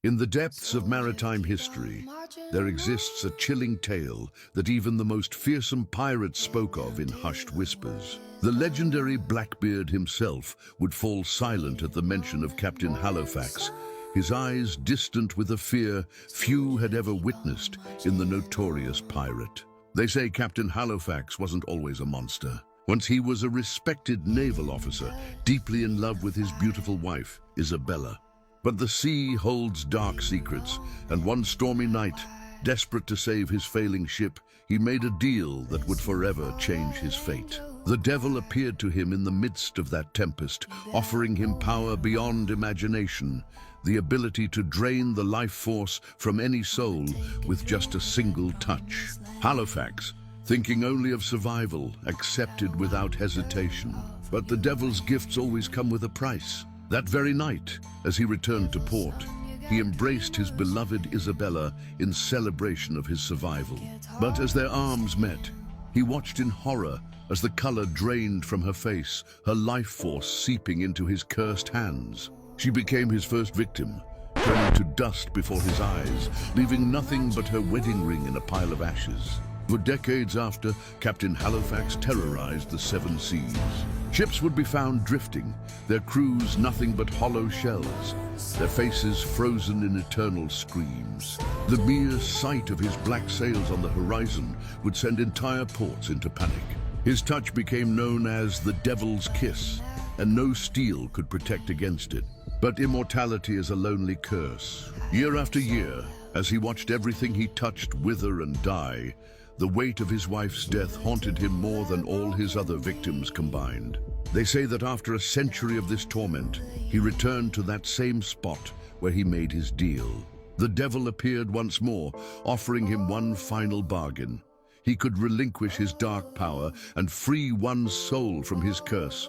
In the depths of maritime history, there exists a chilling tale that even the most fearsome pirates spoke of in hushed whispers. The legendary Blackbeard himself would fall silent at the mention of Captain Halifax, his eyes distant with a fear few had ever witnessed in the notorious pirate. They say Captain Halifax wasn't always a monster. Once he was a respected naval officer, deeply in love with his beautiful wife, Isabella. But the sea holds dark secrets, and one stormy night, desperate to save his failing ship, he made a deal that would forever change his fate. The devil appeared to him in the midst of that tempest, offering him power beyond imagination, the ability to drain the life force from any soul with just a single touch. Halifax, thinking only of survival, accepted without hesitation. But the devil's gifts always come with a price. That very night, as he returned to port, he embraced his beloved Isabella in celebration of his survival. But as their arms met, he watched in horror as the color drained from her face, her life force seeping into his cursed hands. She became his first victim, turning to dust before his eyes, leaving nothing but her wedding ring in a pile of ashes. For decades after, Captain Halifax terrorized the seven seas. Ships would be found drifting, their crews nothing but hollow shells, their faces frozen in eternal screams. The mere sight of his black sails on the horizon would send entire ports into panic. His touch became known as the Devil's Kiss, and no steel could protect against it. But immortality is a lonely curse. Year after year, as he watched everything he touched wither and die, the weight of his wife's death haunted him more than all his other victims combined. They say that after a century of this torment, he returned to that same spot where he made his deal. The devil appeared once more, offering him one final bargain. He could relinquish his dark power and free one's soul from his curse.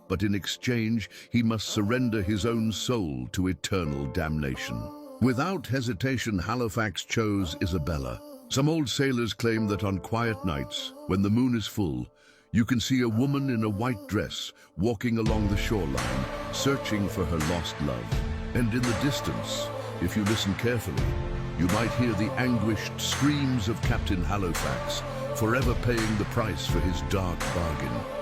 But in exchange, he must surrender his own soul to eternal damnation. Without hesitation, Halifax chose Isabella. Some old sailors claim that on quiet nights, when the moon is full, you can see a woman in a white dress walking along the shoreline, searching for her lost love. And in the distance, if you listen carefully, you might hear the anguished screams of Captain Halifax, forever paying the price for his dark bargain.